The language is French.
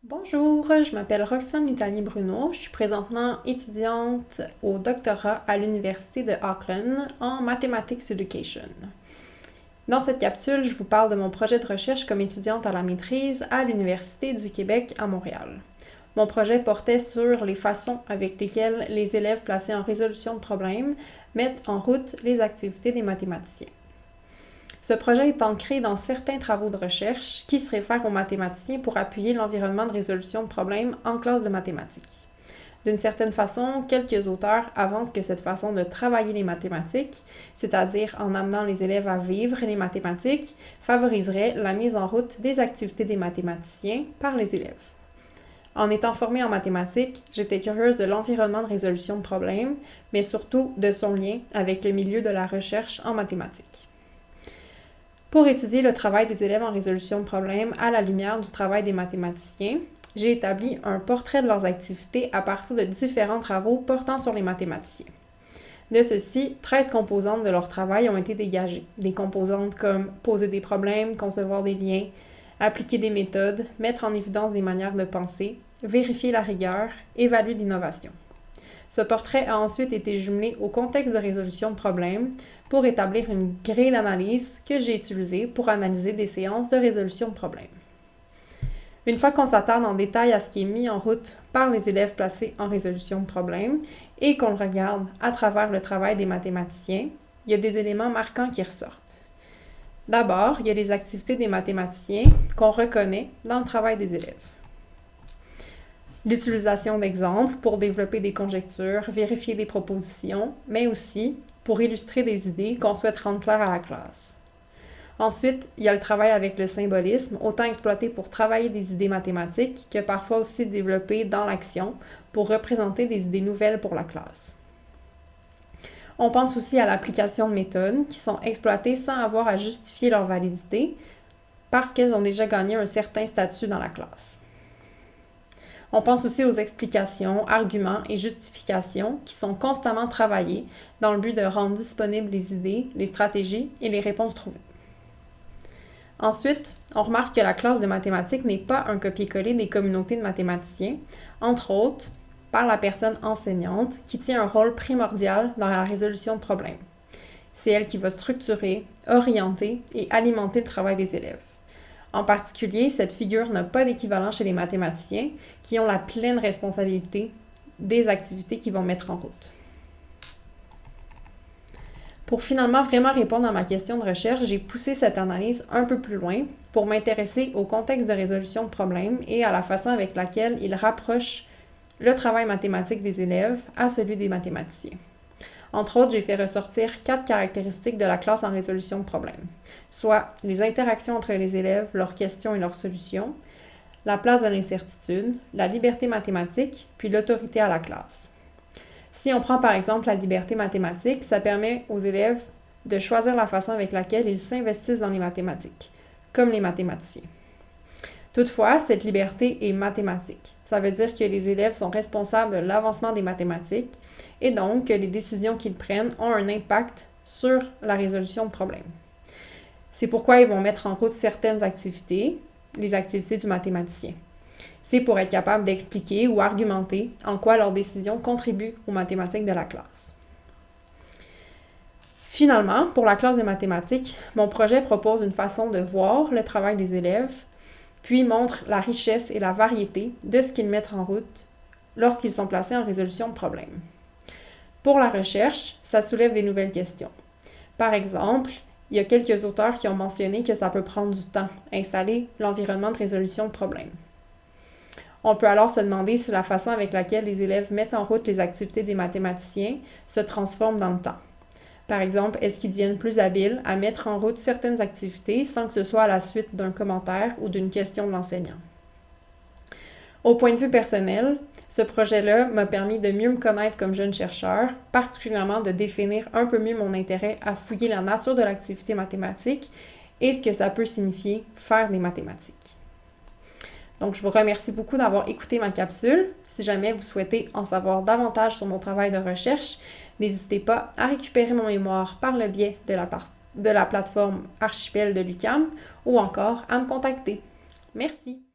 Bonjour, je m'appelle Roxane Litali-Bruno. Je suis présentement étudiante au doctorat à l'Université de Auckland en Mathematics Education. Dans cette capsule, je vous parle de mon projet de recherche comme étudiante à la maîtrise à l'Université du Québec à Montréal. Mon projet portait sur les façons avec lesquelles les élèves placés en résolution de problèmes mettent en route les activités des mathématiciens. Ce projet est ancré dans certains travaux de recherche qui se réfèrent aux mathématiciens pour appuyer l'environnement de résolution de problèmes en classe de mathématiques. D'une certaine façon, quelques auteurs avancent que cette façon de travailler les mathématiques, c'est-à-dire en amenant les élèves à vivre les mathématiques, favoriserait la mise en route des activités des mathématiciens par les élèves. En étant formée en mathématiques, j'étais curieuse de l'environnement de résolution de problèmes, mais surtout de son lien avec le milieu de la recherche en mathématiques. Pour étudier le travail des élèves en résolution de problèmes à la lumière du travail des mathématiciens, j'ai établi un portrait de leurs activités à partir de différents travaux portant sur les mathématiciens. De ceux-ci, 13 composantes de leur travail ont été dégagées. Des composantes comme poser des problèmes, concevoir des liens, appliquer des méthodes, mettre en évidence des manières de penser, vérifier la rigueur, évaluer l'innovation. Ce portrait a ensuite été jumelé au contexte de résolution de problèmes pour établir une grille d'analyse que j'ai utilisée pour analyser des séances de résolution de problèmes. Une fois qu'on s'attarde en détail à ce qui est mis en route par les élèves placés en résolution de problèmes et qu'on le regarde à travers le travail des mathématiciens, il y a des éléments marquants qui ressortent. D'abord, il y a les activités des mathématiciens qu'on reconnaît dans le travail des élèves. L'utilisation d'exemples pour développer des conjectures, vérifier des propositions, mais aussi pour illustrer des idées qu'on souhaite rendre claires à la classe. Ensuite, il y a le travail avec le symbolisme, autant exploité pour travailler des idées mathématiques que parfois aussi développé dans l'action pour représenter des idées nouvelles pour la classe. On pense aussi à l'application de méthodes qui sont exploitées sans avoir à justifier leur validité parce qu'elles ont déjà gagné un certain statut dans la classe. On pense aussi aux explications, arguments et justifications qui sont constamment travaillés dans le but de rendre disponibles les idées, les stratégies et les réponses trouvées. Ensuite, on remarque que la classe de mathématiques n'est pas un copier-coller des communautés de mathématiciens, entre autres par la personne enseignante qui tient un rôle primordial dans la résolution de problèmes. C'est elle qui va structurer, orienter et alimenter le travail des élèves. En particulier, cette figure n'a pas d'équivalent chez les mathématiciens qui ont la pleine responsabilité des activités qu'ils vont mettre en route. Pour finalement vraiment répondre à ma question de recherche, j'ai poussé cette analyse un peu plus loin pour m'intéresser au contexte de résolution de problèmes et à la façon avec laquelle il rapproche le travail mathématique des élèves à celui des mathématiciens. Entre autres, j'ai fait ressortir 4 caractéristiques de la classe en résolution de problèmes, soit les interactions entre les élèves, leurs questions et leurs solutions, la place de l'incertitude, la liberté mathématique, puis l'autorité à la classe. Si on prend par exemple la liberté mathématique, ça permet aux élèves de choisir la façon avec laquelle ils s'investissent dans les mathématiques, comme les mathématiciens. Toutefois, cette liberté est mathématique. Ça veut dire que les élèves sont responsables de l'avancement des mathématiques et donc que les décisions qu'ils prennent ont un impact sur la résolution de problèmes. C'est pourquoi ils vont mettre en route certaines activités, les activités du mathématicien. C'est pour être capable d'expliquer ou argumenter en quoi leurs décisions contribuent aux mathématiques de la classe. Finalement, pour la classe de mathématiques, mon projet propose une façon de voir le travail des élèves, puis montre la richesse et la variété de ce qu'ils mettent en route lorsqu'ils sont placés en résolution de problèmes. Pour la recherche, ça soulève des nouvelles questions. Par exemple, il y a quelques auteurs qui ont mentionné que ça peut prendre du temps à installer l'environnement de résolution de problèmes. On peut alors se demander si la façon avec laquelle les élèves mettent en route les activités des mathématiciens se transforme dans le temps. Par exemple, est-ce qu'ils deviennent plus habiles à mettre en route certaines activités sans que ce soit à la suite d'un commentaire ou d'une question de l'enseignant? Au point de vue personnel, ce projet-là m'a permis de mieux me connaître comme jeune chercheur, particulièrement de définir un peu mieux mon intérêt à fouiller la nature de l'activité mathématique et ce que ça peut signifier faire des mathématiques. Donc, je vous remercie beaucoup d'avoir écouté ma capsule. Si jamais vous souhaitez en savoir davantage sur mon travail de recherche, n'hésitez pas à récupérer mon mémoire par le biais de la plateforme Archipel de l'UQAM ou encore à me contacter. Merci!